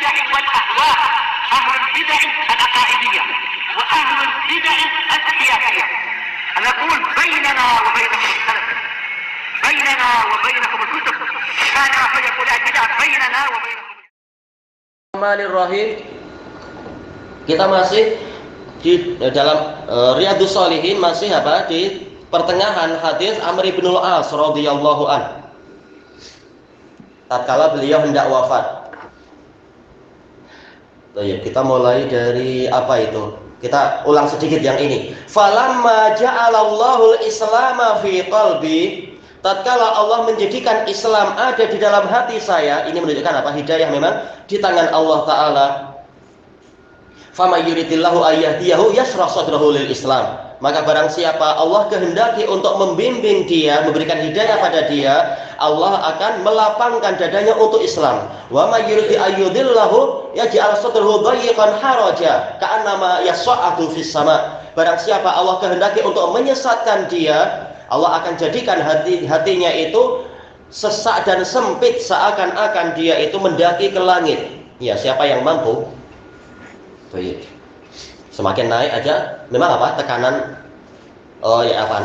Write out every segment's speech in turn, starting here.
البدع والأهواء، أهل البدع العقائدية وأهل البدع السياسية. نقول بيننا وبينكم السلف، بيننا وبينكم الكتب، كان فيقول البدع بيننا وبينكم. Bismillahirrahmanirrahim. Kita masih di dalam Riyadhus Shalihin, masih di pertengahan hadis Amr bin al-As radhiyallahu an. Tatkala beliau hendak wafat. Kita mulai dari apa itu? Kita ulang sedikit yang ini. Falamma ja'alallahu al-islama fi qalbi, tatkala Allah menjadikan Islam ada di dalam hati saya, ini menunjukkan apa? Hidayah memang di tangan Allah Ta'ala. Fama yuridillahu ayyahdiyahu yashrah sadrahu lil Islam. Maka barang siapa Allah kehendaki untuk membimbing dia, memberikan hidayah pada dia, Allah akan melapangkan dadanya untuk Islam. Wa ma yuridi ayyudillahu yaj'al sadrahu dayyqan haraja ka'annama yas'adu fis sama. Barang siapa Allah kehendaki untuk menyesatkan dia, Allah akan jadikan hatinya itu sesak dan sempit, seakan-akan dia itu mendaki ke langit. Ya, siapa yang mampu? Semakin naik aja, memang apa? Tekanan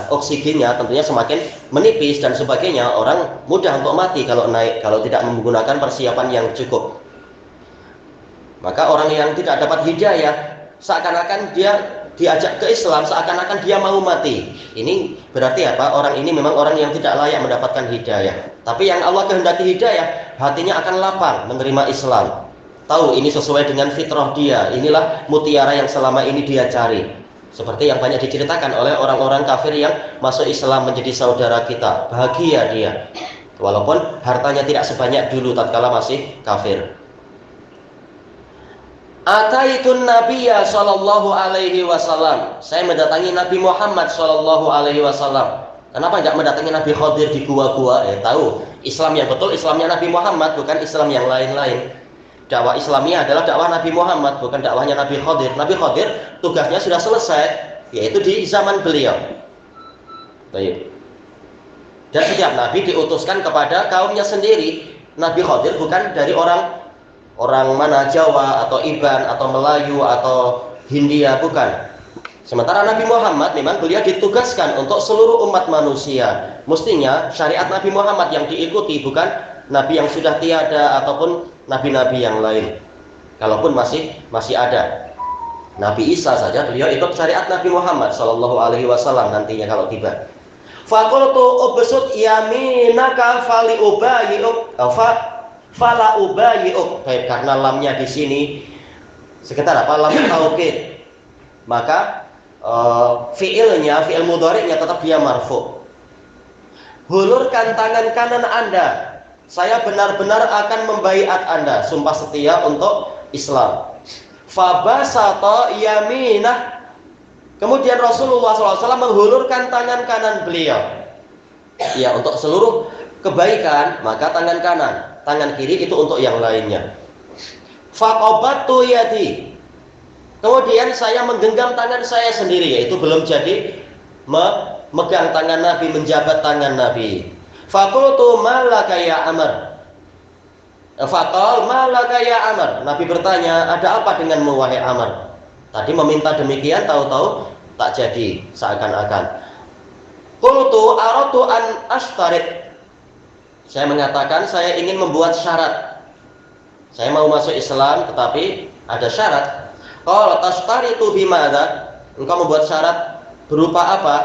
oksigennya tentunya semakin menipis dan sebagainya. Orang mudah untuk mati kalau naik, kalau tidak menggunakan persiapan yang cukup. Maka orang yang tidak dapat hidayah, seakan-akan dia diajak ke Islam, seakan-akan dia mau mati. Ini berarti apa? Orang ini memang orang yang tidak layak mendapatkan hidayah. Tapi yang Allah kehendaki hidayah, hatinya akan lapang menerima Islam. Tahu ini sesuai dengan fitrah dia. Inilah mutiara yang selama ini dia cari. Seperti yang banyak diceritakan oleh orang-orang kafir yang masuk Islam menjadi saudara kita. Bahagia dia, walaupun hartanya tidak sebanyak dulu tatkala masih kafir. Ataitun Nabiyya sallallahu alaihi wasallam. Saya mendatangi Nabi Muhammad sallallahu alaihi wasallam. Kenapa tidak mendatangi Nabi Khadir di gua-gua? Tahu Islam yang betul Islamnya Nabi Muhammad, bukan Islam yang lain-lain. Dakwah Islamiyah adalah dakwah Nabi Muhammad, bukan dakwahnya Nabi Khadir. Nabi Khadir tugasnya sudah selesai, yaitu di zaman beliau. Baik. Dan setiap Nabi diutuskan kepada kaumnya sendiri. Nabi Khadir bukan dari orang mana, Jawa atau Iban atau Melayu atau Hindia, bukan. Sementara Nabi Muhammad memang beliau ditugaskan untuk seluruh umat manusia. Mestinya syariat Nabi Muhammad yang diikuti, bukan Nabi yang sudah tiada ataupun nabi-nabi yang lain. Kalaupun masih ada Nabi Isa saja, beliau ikut syariat Nabi Muhammad sallallahu alaihi wasallam nantinya kalau tiba. Faqultu ubsut yaminaka fali ubayyi'uk fala ubayyi'uk. Baik, karena lamnya di sini sekitar apa? Lam taukid. Maka fiil mudhari'nya tetap dia marfu. Hulurkan tangan kanan Anda, saya benar-benar akan membaiat Anda, sumpah setia untuk Islam. Fabasata yaminah. Kemudian Rasulullah SAW menghulurkan tangan kanan beliau. Ya, untuk seluruh kebaikan, maka tangan kanan. Tangan kiri itu untuk yang lainnya. Faqabattu yadi. Kemudian saya menggenggam tangan saya sendiri, yaitu belum jadi memegang tangan Nabi, menjabat tangan Nabi. Faqultu malaka ya Amr. Faqal malaka ya Amr. Nabi bertanya, ada apa denganmu wahai Amr? Tadi meminta demikian, tahu-tahu tak jadi, seakan-akan. Qultu aratu an ashtarit. Saya mengatakan saya ingin membuat syarat. Saya mau masuk Islam tetapi ada syarat. Qala tashtaritu bimadza? Engkau membuat syarat berupa apa?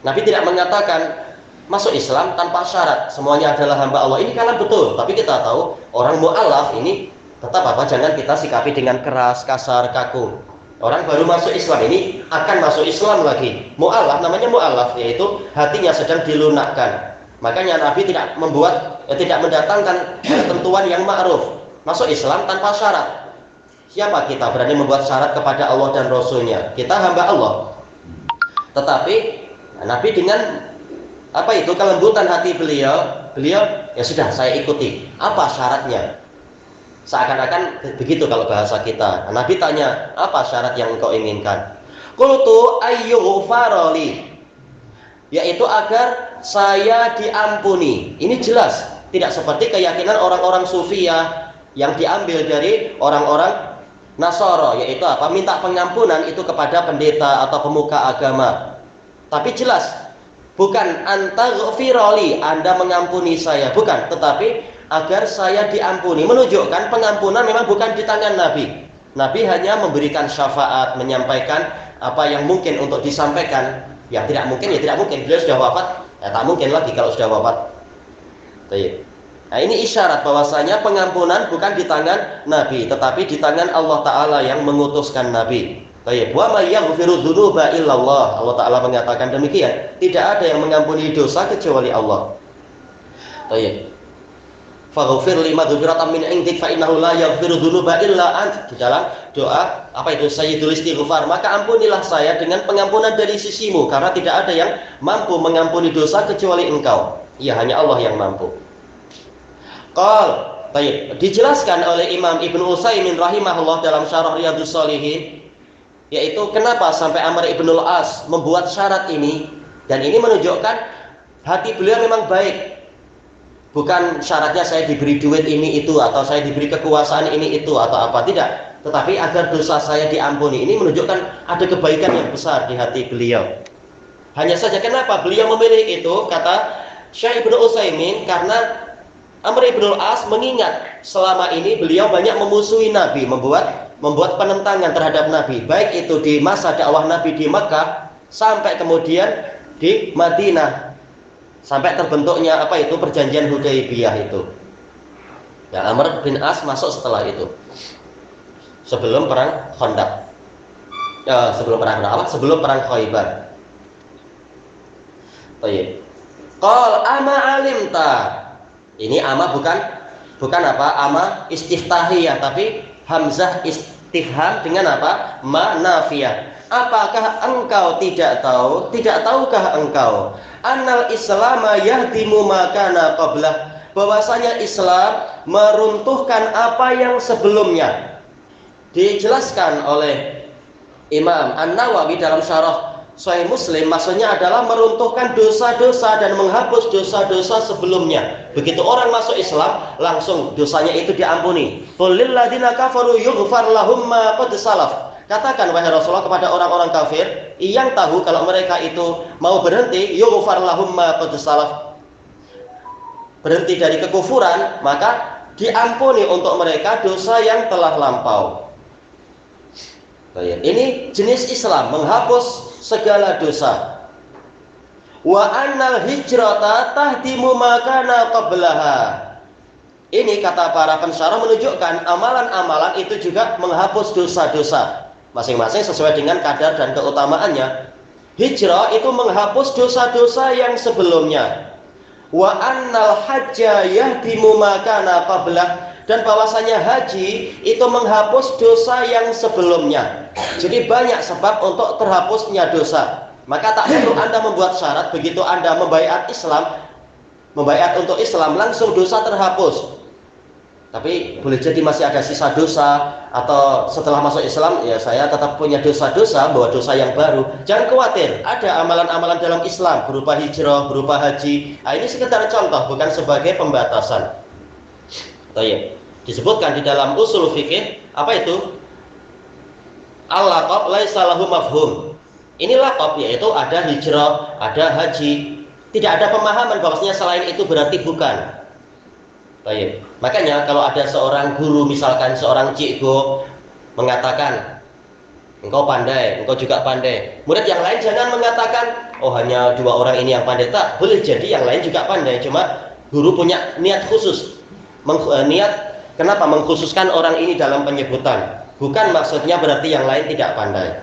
Nabi tidak mengatakan masuk Islam tanpa syarat, semuanya adalah hamba Allah. Ini kalah betul, tapi kita tahu orang mu'alaf ini tetap apa? Jangan kita sikapi dengan keras, kasar, kaku. Orang baru masuk Islam ini akan masuk Islam lagi. Mu'alaf, namanya mu'alaf, yaitu hatinya sedang dilunakkan. Makanya Nabi tidak mendatangkan ketentuan yang ma'ruf. Masuk Islam tanpa syarat. Siapa kita berani membuat syarat kepada Allah dan Rasulnya? Kita hamba Allah. Tetapi Nabi dengan kelembutan hati beliau ya sudah, saya ikuti. Apa syaratnya? Seakan-akan begitu kalau bahasa kita. Nabi tanya, apa syarat yang engkau inginkan? Qultu ayyughfarali, yaitu agar saya diampuni. Ini jelas, tidak seperti keyakinan orang-orang sufiyah yang diambil dari orang-orang Nasara, yaitu apa? Minta pengampunan itu kepada pendeta atau pemuka agama. Tapi jelas bukan antaghfirali, Anda mengampuni saya, bukan, tetapi agar saya diampuni. Menunjukkan pengampunan memang bukan di tangan Nabi. Nabi hanya memberikan syafaat, menyampaikan apa yang mungkin untuk disampaikan. Yang tidak mungkin ya tidak mungkin. Beliau sudah wafat, ya tak mungkin lagi kalau sudah wafat. Nah, ini isyarat bahwasanya pengampunan bukan di tangan Nabi, tetapi di tangan Allah Ta'ala yang mengutuskan Nabi. Wa may yaghfiru dzunuba illallah. Allah Ta'ala mengatakan demikian. Tidak ada yang mengampuni dosa kecuali Allah. Faghfir li maghfiratan min indik fa innahu la yaghfiru dzunuba illa ant. Di dalam doa apa itu sayyidul istighfar, maka ampunilah saya dengan pengampunan dari sisimu, karena tidak ada yang mampu mengampuni dosa kecuali engkau. Iya, hanya Allah yang mampu. Dijelaskan oleh Imam Ibnu Utsaimin rahimahullah dalam Syarah Riyadhus Shalihin, yaitu kenapa sampai Amr ibnul As membuat syarat ini, dan ini menunjukkan hati beliau memang baik. Bukan syaratnya saya diberi duit ini itu, atau saya diberi kekuasaan ini itu, atau apa, tidak. Tetapi agar dosa saya diampuni. Ini menunjukkan ada kebaikan yang besar di hati beliau. Hanya saja kenapa beliau memilih itu, kata Syekh Ibnu Utsaimin, karena Amr ibnul As mengingat selama ini beliau banyak memusuhi Nabi, membuat penentangan terhadap Nabi, baik itu di masa dakwah Nabi di Makkah sampai kemudian di Madinah, sampai terbentuknya apa itu perjanjian Hudaybiyah itu. Ya, Amr bin As masuk setelah itu, sebelum perang Khandaq, sebelum perang Khaybar. Qal ama alimta. Ini ama bukan apa? Ama istiftahiyah, tapi hamzah istifham dengan apa? Ma nafiyah. Apakah engkau tidak tahu? Tidak tahukah engkau? Annal Islama yahdimu ma kana qablah. Bahwasanya Islam meruntuhkan apa yang sebelumnya. Dijelaskan oleh Imam An-Nawawi dalam Syarah Sahih Muslim, maksudnya adalah meruntuhkan dosa-dosa dan menghapus dosa-dosa sebelumnya. Begitu orang masuk Islam, langsung dosanya itu diampuni. Qul lil ladzina kafaru yughfar lahum ma qad salaf. Katakan wahai Rasulullah kepada orang-orang kafir yang tahu kalau mereka itu mau berhenti, yughfar lahum ma qad salaf, berhenti dari kekufuran, maka diampuni untuk mereka dosa yang telah lampau. Ini jenis Islam, menghapus segala dosa. Wa annal hijrata tahdimu ma kana qablaha. Ini kata para pensyarah menunjukkan amalan-amalan itu juga menghapus dosa-dosa, masing-masing sesuai dengan kadar dan keutamaannya. Hijrah itu menghapus dosa-dosa yang sebelumnya. Wa annal hajja yahdimu ma kana qablah. Dan bahwasanya haji itu menghapus dosa yang sebelumnya. Jadi banyak sebab untuk terhapusnya dosa. Maka tak perlu Anda membuat syarat, begitu Anda membaiat untuk Islam, langsung dosa terhapus. Tapi boleh jadi masih ada sisa dosa, atau setelah masuk Islam ya saya tetap punya dosa-dosa, bawa dosa yang baru. Jangan khawatir, ada amalan-amalan dalam Islam berupa hijrah, berupa haji. Nah, ini sekedar contoh, bukan sebagai pembatasan. Disebutkan di dalam usul fikih apa itu? Al-laqab laisa lahu mafhum. Ini laqab, yaitu ada hijrah, ada haji. Tidak ada pemahaman bahwasanya selain itu berarti bukan. Makanya kalau ada seorang guru, misalkan seorang cikgu mengatakan engkau pandai, engkau juga pandai, murid yang lain jangan mengatakan oh hanya dua orang ini yang pandai. Tak, boleh jadi yang lain juga pandai, cuma guru punya niat khusus. Kenapa mengkhususkan orang ini dalam penyebutan? Bukan maksudnya berarti yang lain tidak pandai.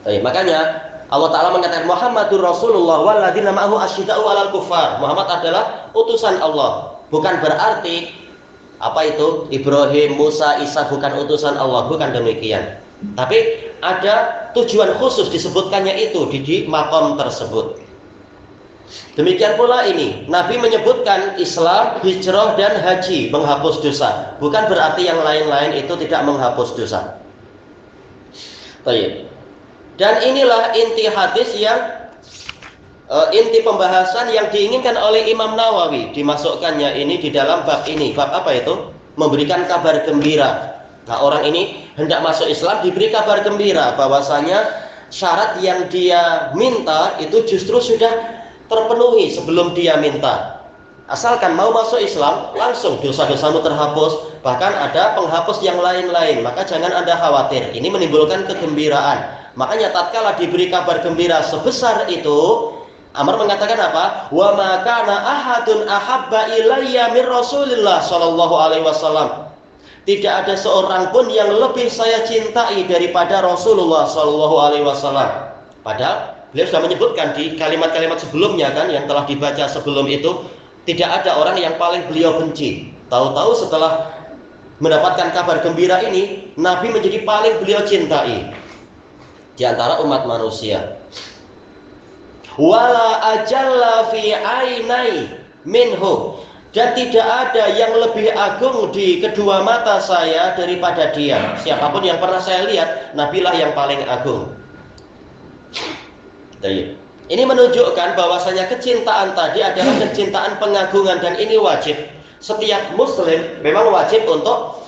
Makanya Allah Ta'ala mengatakan Muhammadur Rasulullah walladzina ma'ahu asyidda'u 'alal kuffar. Muhammad adalah utusan Allah. Bukan berarti apa itu Ibrahim, Musa, Isa bukan utusan Allah, bukan demikian. Tapi ada tujuan khusus disebutkannya itu di makom tersebut. Demikian pula ini, Nabi menyebutkan Islam, hijrah, dan haji menghapus dosa. Bukan berarti yang lain-lain itu tidak menghapus dosa. Dan inilah inti hadis inti pembahasan yang diinginkan oleh Imam Nawawi. Dimasukkannya ini di dalam bab ini. Bab apa itu? memberikan kabar gembira. Nah, orang ini hendak masuk Islam diberi kabar gembira bahwasanya syarat yang dia minta itu justru sudah terpenuhi sebelum dia minta. Asalkan mau masuk Islam, langsung dosa-dosamu terhapus, bahkan ada penghapus yang lain-lain. Maka jangan Anda khawatir. Ini menimbulkan kegembiraan. Makanya tatkala diberi kabar gembira sebesar itu, Amr mengatakan apa? Wa ma kana ahadun ahabba ilayya min Rasulillah sallallahu alaihi wasallam. Tidak ada seorang pun yang lebih saya cintai daripada Rasulullah sallallahu alaihi wasallam. Padahal beliau sudah menyebutkan di kalimat-kalimat sebelumnya kan yang telah dibaca sebelum itu, tidak ada orang yang paling beliau benci. Tahu-tahu setelah mendapatkan kabar gembira ini, Nabi menjadi paling beliau cintai di antara umat manusia. Wala ajalla fi ainai minhu, dan tidak ada yang lebih agung di kedua mata saya daripada dia. Siapapun yang pernah saya lihat, Nabilah yang paling agung. Ini menunjukkan bahwasanya kecintaan tadi adalah kecintaan pengagungan, dan ini wajib. Setiap muslim memang wajib untuk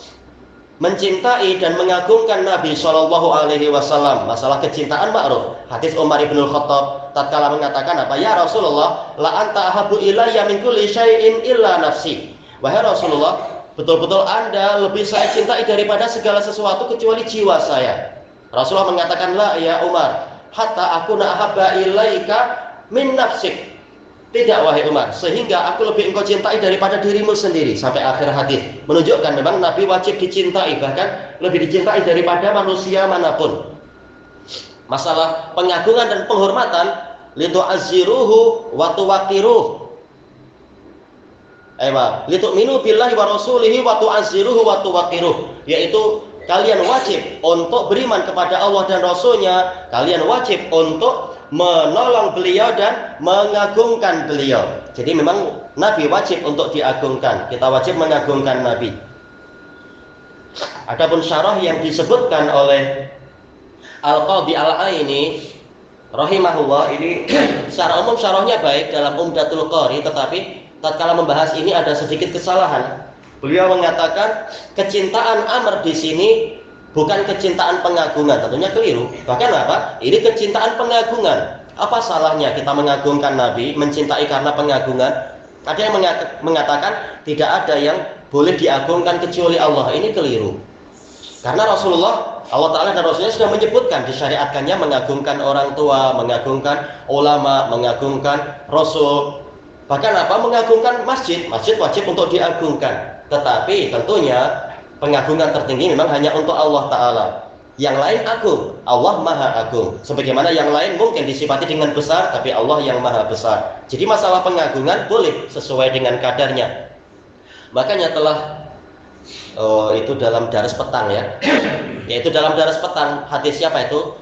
mencintai dan mengagungkan Nabi Shallallahu Alaihi Wasallam. Masalah kecintaan ma'ruf. Hadis Umar bin Khattab tatkala mengatakan apa? Ya Rasulullah, la anta ahabbu ilayya min kulli syai'in illa nafsi. Wahai Rasulullah, betul-betul Anda lebih saya cintai daripada segala sesuatu kecuali jiwa saya. Rasulullah mengatakan, la ya Umar, hatta aku ahabba ilaika min nafsik. Tidak wahai Umar, sehingga aku lebih engkau cintai daripada dirimu sendiri. Sampai akhir hadis menunjukkan memang Nabi wajib dicintai, bahkan lebih dicintai daripada manusia manapun. Masalah pengagungan dan penghormatan, litu'azziruhu wa tuwaqiruh. Litu'minu billahi wa rasulihi wa tu'azziruhu wa tuwaqiruh, yaitu kalian wajib untuk beriman kepada Allah dan Rasulnya. Kalian wajib untuk menolong beliau dan mengagungkan beliau. Jadi memang Nabi wajib untuk diagungkan. Kita wajib mengagungkan Nabi. Adapun syarah yang disebutkan oleh Al-Qadhi Al-Aini rahimahullah, ini secara umum syarahnya baik dalam Umdatul Qari, tetapi tatkala membahas ini ada sedikit kesalahan. Beliau mengatakan kecintaan Amr di sini bukan kecintaan pengagungan, tentunya keliru. Bahkan apa? Ini kecintaan pengagungan. Apa salahnya kita mengagungkan Nabi, mencintai karena pengagungan? Ada yang mengatakan tidak ada yang boleh diagungkan kecuali Allah. Ini keliru. Karena Rasulullah, Allah Ta'ala dan Rasulnya sudah menyebutkan, disyariatkannya mengagungkan orang tua, mengagungkan ulama, mengagungkan Rasul. Bahkan apa? Mengagungkan masjid. Masjid wajib untuk diagungkan. Tetapi tentunya pengagungan tertinggi memang hanya untuk Allah Ta'ala. Yang lain agung, Allah Maha Agung. Sebagaimana yang lain mungkin disifati dengan besar, tapi Allah yang Maha Besar. Jadi masalah pengagungan boleh sesuai dengan kadarnya. Makanya telah itu dalam Daras Petang ya, yaitu dalam Daras Petang hadis siapa itu?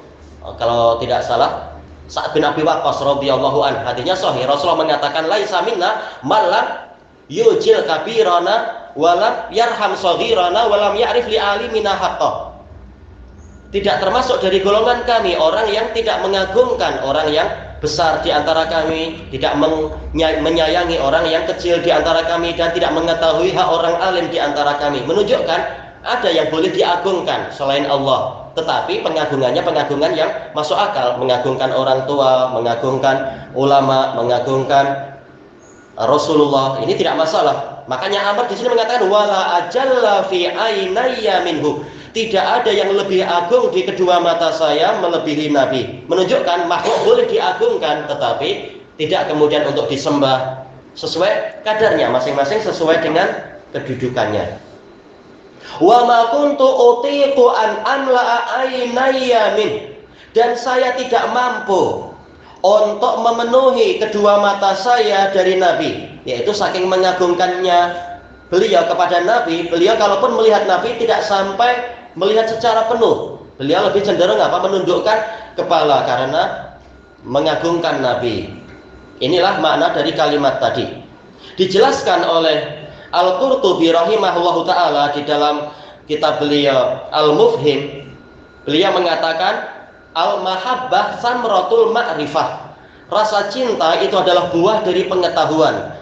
Kalau tidak salah Sa'ad bin Abi Waqqas radhiyallahu anhu, hadisnya sahih. Rasulullah mengatakan laisa minna man lam yujil kabirana walam yarham saghirana walam ya'rif li alimina haqqah. Tidak termasuk dari golongan kami orang yang tidak mengagungkan orang yang besar di antara kami, tidak menyayangi orang yang kecil di antara kami, dan tidak mengetahui hak orang alim di antara kami. Menunjukkan ada yang boleh diagungkan selain Allah, tetapi pengagungannya pengagungan yang masuk akal, mengagungkan orang tua, mengagungkan ulama, mengagungkan Rasulullah, ini tidak masalah. Makanya Amr di sini mengatakan wala ajalla fi ainayya minhu. Tidak ada yang lebih agung di kedua mata saya melebihi Nabi. Menunjukkan makhluk boleh diagungkan, tetapi tidak kemudian untuk disembah, sesuai kadarnya masing-masing, sesuai dengan kedudukannya. Wa ma kuntu utiqu an amla'a ainayya min, dan saya tidak mampu untuk memenuhi kedua mata saya dari Nabi, yaitu saking mengagungkannya beliau kepada Nabi. Beliau kalaupun melihat Nabi tidak sampai melihat secara penuh. Beliau lebih cenderung apa? Menundukkan kepala karena mengagungkan Nabi. Inilah makna dari kalimat tadi. Dijelaskan oleh Al-Qurtubi rahimahullahu ta'ala di dalam kitab beliau Al-Mufhim. Beliau mengatakan Al-mahabbah samratul ma'rifah. Rasa cinta itu adalah buah dari pengetahuan.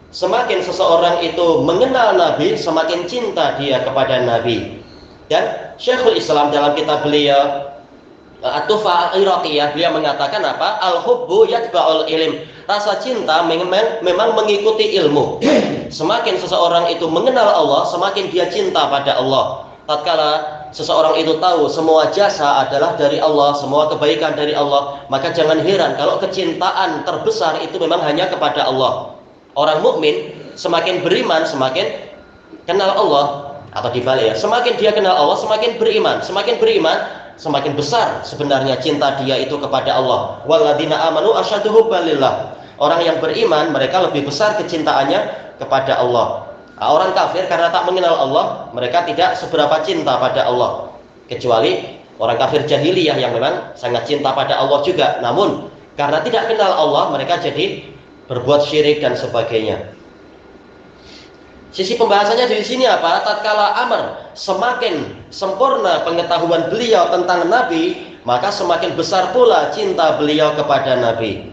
Semakin seseorang itu mengenal Nabi, semakin cinta dia kepada Nabi. Dan Syekhul Islam dalam kitab beliau At-Tuhfah Al-Iraqiyah, beliau mengatakan apa? Al-hubbu yatba'ul ilm. Rasa cinta memang mengikuti ilmu. Semakin seseorang itu mengenal Allah, semakin dia cinta pada Allah. Tatkala seseorang itu tahu semua jasa adalah dari Allah, semua kebaikan dari Allah, maka jangan heran kalau kecintaan terbesar itu memang hanya kepada Allah. Orang mukmin semakin beriman semakin kenal Allah, atau dibalik ya, semakin dia kenal Allah semakin beriman, semakin besar sebenarnya cinta dia itu kepada Allah. Walladzina amanu asyaddu hubban lillah. Orang yang beriman mereka lebih besar kecintaannya kepada Allah. Orang kafir karena tak mengenal Allah, mereka tidak seberapa cinta pada Allah. Kecuali orang kafir jahiliyah yang memang sangat cinta pada Allah juga. Namun karena tidak kenal Allah, mereka jadi berbuat syirik dan sebagainya. Sisi pembahasannya di sini apa? Tatkala Amr semakin sempurna pengetahuan beliau tentang Nabi, maka semakin besar pula cinta beliau kepada Nabi.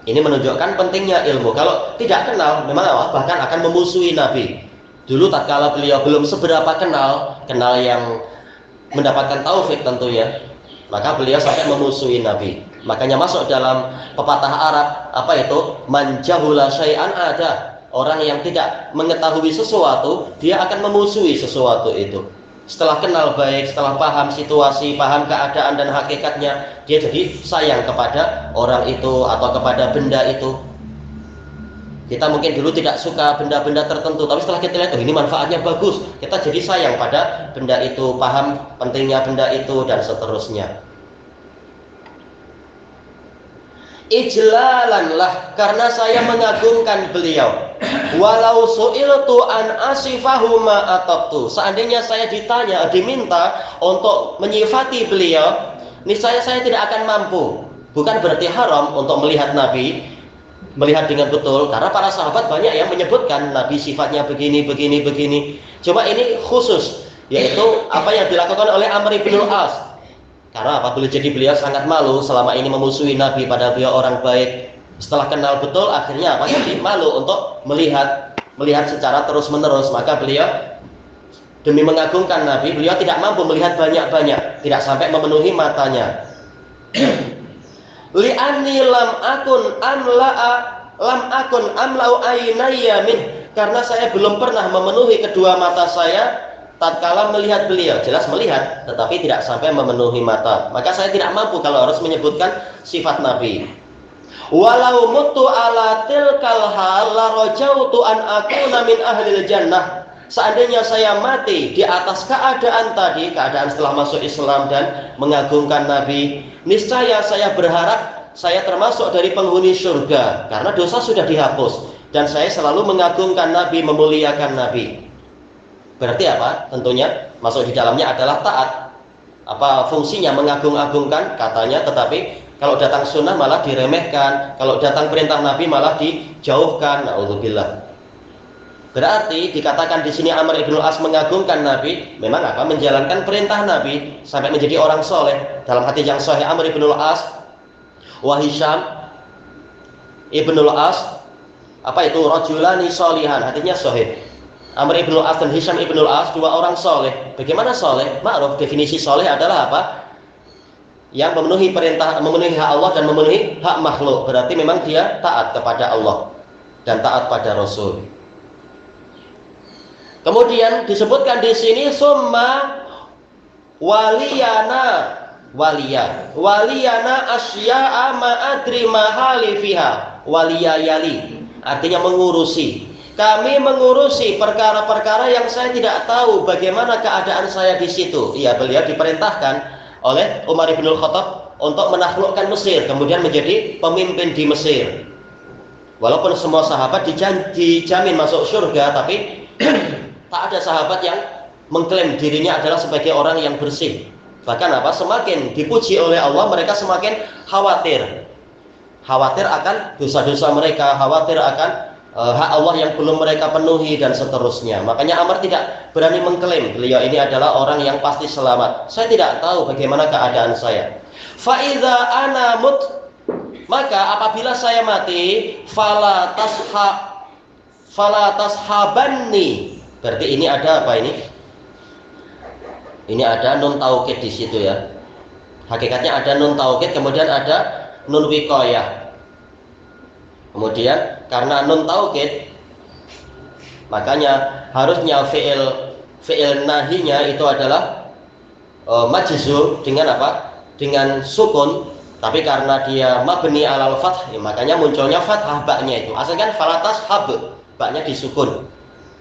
Ini menunjukkan pentingnya ilmu. Kalau tidak kenal, memang bahkan akan memusuhi Nabi. Dulu tatkala beliau belum seberapa kenal yang mendapatkan taufik tentunya, maka beliau sampai memusuhi Nabi. Makanya masuk dalam pepatah Arab, apa itu? Man jahula syai'an ada. Orang yang tidak mengetahui sesuatu, dia akan memusuhi sesuatu itu. Setelah kenal baik, setelah paham situasi, paham keadaan dan hakikatnya, dia jadi sayang kepada orang itu atau kepada benda itu. Kita mungkin dulu tidak suka benda-benda tertentu, tapi setelah kita lihat, oh ini manfaatnya bagus, kita jadi sayang pada benda itu, paham pentingnya benda itu, dan seterusnya. Ijlalanlah, karena saya mengagungkan beliau. Walau su'iltu an asifahu ma atabtu. Seandainya saya diminta untuk menyifati beliau, niscaya saya tidak akan mampu. Bukan berarti haram untuk melihat Nabi, melihat dengan betul, karena para sahabat banyak yang menyebutkan Nabi sifatnya begini. Cuma ini khusus, yaitu apa yang dilakukan oleh Amr ibn al-As. Karena apa? Boleh jadi beliau sangat malu selama ini memusuhi Nabi, padahal beliau orang baik. Setelah kenal betul, akhirnya apa? Jadi malu untuk melihat secara terus-menerus. Maka beliau demi mengagungkan Nabi, beliau tidak mampu melihat banyak-banyak, tidak sampai memenuhi matanya. Li'anni lam akun amla'u ainayya min. Karena saya belum pernah memenuhi kedua mata saya tatkala melihat beliau. Jelas melihat, tetapi tidak sampai memenuhi mata. Maka saya tidak mampu kalau harus menyebutkan sifat Nabi. Walau mutu ala tilkal hal la rajautu an akuna min ahlil jannah. Seandainya saya mati di atas keadaan tadi, keadaan setelah masuk Islam dan mengagungkan Nabi, niscaya saya berharap saya termasuk dari penghuni surga, karena dosa sudah dihapus dan saya selalu mengagungkan Nabi, memuliakan Nabi. Berarti apa? Tentunya masuk di dalamnya adalah taat. Apa fungsinya mengagung-agungkan katanya, tetapi kalau datang sunnah malah diremehkan, kalau datang perintah Nabi malah dijauhkan. Na'udzubillah. Berarti dikatakan di sini Amr ibn al-As mengagungkan Nabi, memang apa? Menjalankan perintah Nabi sampai menjadi orang soleh. Dalam hadis yang sahih, Amr ibn al-As wa Hisham ibn al-As, apa itu? Rajulani sholihan. Hadisnya sahih. Amr ibn al-As dan Hisham ibn al-As, dua orang soleh. Bagaimana soleh? Ma'ruf, definisi soleh adalah apa? Yang memenuhi perintah, memenuhi hak Allah dan memenuhi hak makhluk. Berarti memang dia taat kepada Allah dan taat pada Rasul. Kemudian disebutkan di sini summa waliyana asya'a ma adri mahali fiha waliyayali. Artinya mengurusi. Kami mengurusi perkara-perkara yang saya tidak tahu bagaimana keadaan saya di situ. Iya, beliau diperintahkan oleh Umar bin Khattab untuk menaklukkan Mesir, kemudian menjadi pemimpin di Mesir. Walaupun semua sahabat dijamin masuk surga, tapi tak ada sahabat yang mengklaim dirinya adalah sebagai orang yang bersih. Bahkan apa? Semakin dipuji oleh Allah, mereka semakin khawatir akan dosa-dosa mereka, khawatir akan hak Allah yang belum mereka penuhi dan seterusnya. Makanya Amr tidak berani mengklaim beliau ini adalah orang yang pasti selamat. Saya tidak tahu bagaimana keadaan saya. Fa idza ana mut, maka apabila saya mati, fala fala tashabanni. Berarti ini ada apa ini? Ini ada nun taukid di situ ya. Hakikatnya ada nun taukid, kemudian ada nun wiqayah. Kemudian karena nun taukid, makanya harusnya fi'il nahinya itu adalah majzum dengan apa? Dengan sukun. Tapi karena dia mabni alal fath, ya makanya munculnya fathah baknya itu. Asalkan falatas hab, baknya disukun.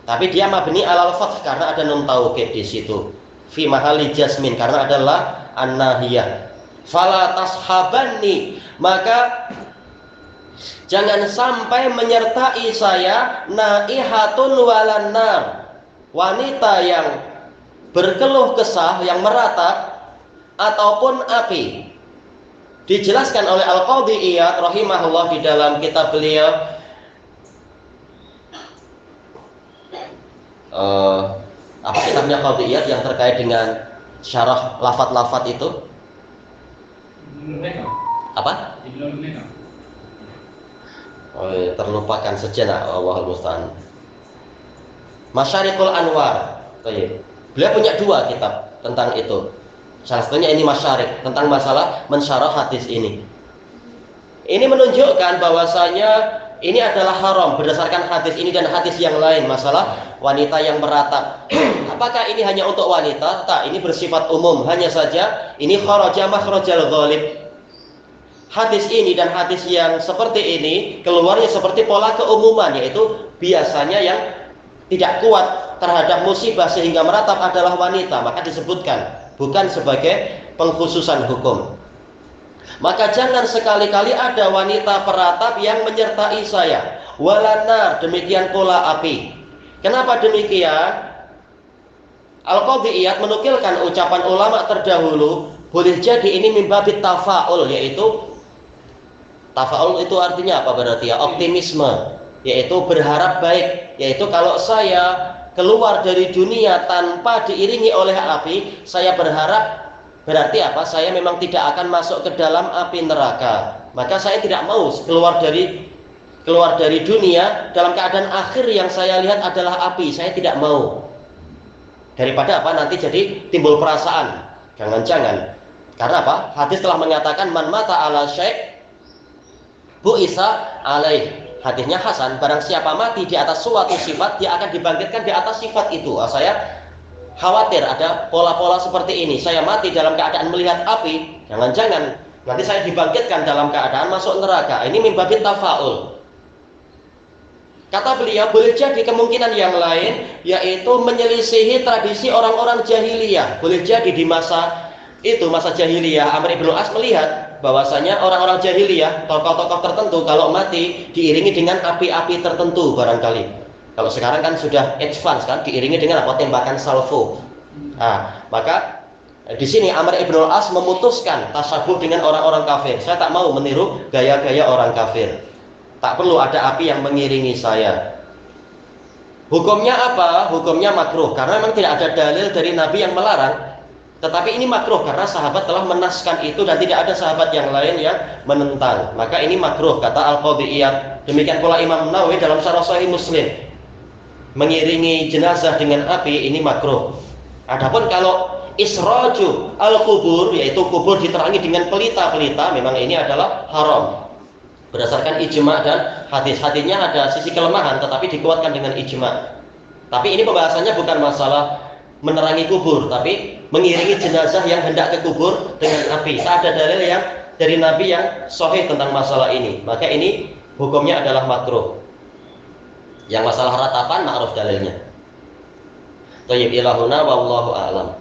Tapi dia mabni alal fath karena ada nun taukid di situ. Fi mahalli jasmin karena adalah an-nahiyah. Falatas habanni, maka jangan sampai menyertai saya naihatun walan nar, wanita yang berkeluh kesah, yang meratap ataupun api. Dijelaskan oleh Al-Qadhi Iyad rahimahullah di dalam kitab beliau apa kitabnya Qadhi Iyad yang terkait dengan syarah lafaz-lafaz itu? Apa? Terlupakan sejenak, Allahul musta'an. Masyariqul Anwar. Beliau punya 2 kitab tentang itu. Salah satunya ini Masyarik, tentang masalah mensyarah hadis ini. Ini menunjukkan bahwasanya ini adalah haram berdasarkan hadis ini dan hadis yang lain, masalah wanita yang meratap. Apakah ini hanya untuk wanita? Tak, ini bersifat umum. Hanya saja ini kharaja makhrajal ghalib. Hadis ini dan hadis yang seperti ini keluarnya seperti pola keumuman, yaitu biasanya yang tidak kuat terhadap musibah sehingga meratap adalah wanita, maka disebutkan, bukan sebagai pengkhususan hukum. Maka jangan sekali-kali ada wanita peratap yang menyertai saya. Walanar, demikian pula api. Kenapa demikian? Al-Qadhi Iyad menukilkan ucapan ulama terdahulu, boleh jadi ini mimbabit tafa'ul, yaitu tafa'ul itu artinya apa berarti ya? Optimisme, yaitu berharap baik, yaitu kalau saya keluar dari dunia tanpa diiringi oleh api, saya berharap berarti apa? Saya memang tidak akan masuk ke dalam api neraka. Maka saya tidak mau keluar dari dunia dalam keadaan akhir yang saya lihat adalah api. Saya tidak mau. Daripada apa? Nanti jadi timbul perasaan. Jangan-jangan. Karena apa? Hadis telah mengatakan man mata ala syai' bu'isa alaih. Hadisnya hasan, barang siapa mati di atas suatu sifat, dia akan dibangkitkan di atas sifat itu. Saya khawatir ada pola-pola seperti ini. Saya mati dalam keadaan melihat api, jangan-jangan nanti saya dibangkitkan dalam keadaan masuk neraka. Ini mimbabit tafa'ul. Kata beliau, boleh jadi kemungkinan yang lain, yaitu menyelisihi tradisi orang-orang jahiliyah. Boleh jadi di masa itu, masa jahiliyah, Amr ibn As melihat bahwasanya orang-orang jahiliyah, tokoh-tokoh tertentu kalau mati diiringi dengan api-api tertentu barangkali. Kalau sekarang kan sudah advance kan, diiringi dengan apa? Tembakan salvo. Nah, maka di sini Amr ibn As memutuskan tasabuh dengan orang-orang kafir. Saya tak mau meniru gaya-gaya orang kafir. Tak perlu ada api yang mengiringi saya. Hukumnya apa? Hukumnya makruh karena memang tidak ada dalil dari Nabi yang melarang. Tetapi ini makruh karena sahabat telah menaskan itu dan tidak ada sahabat yang lain yang menentang. Maka ini makruh kata Al-Qadhi Iyad. Demikian pula Imam Nawawi dalam Syarah Sahih Muslim. Mengiringi jenazah dengan api ini makruh. Adapun kalau israju al-kubur, yaitu kubur diterangi dengan pelita-pelita, memang ini adalah haram. Berdasarkan ijma' dan hadis-hadisnya ada sisi kelemahan tetapi dikuatkan dengan ijma'. Tapi ini pembahasannya bukan masalah menerangi kubur, tapi mengiringi jenazah yang hendak ke kubur dengan api. Tak ada dalil yang dari Nabi yang sahih tentang masalah ini. Maka ini hukumnya adalah makruh. Yang masalah ratapan ma'ruf dalilnya. Thayyib ilahuna wallahu a'lam.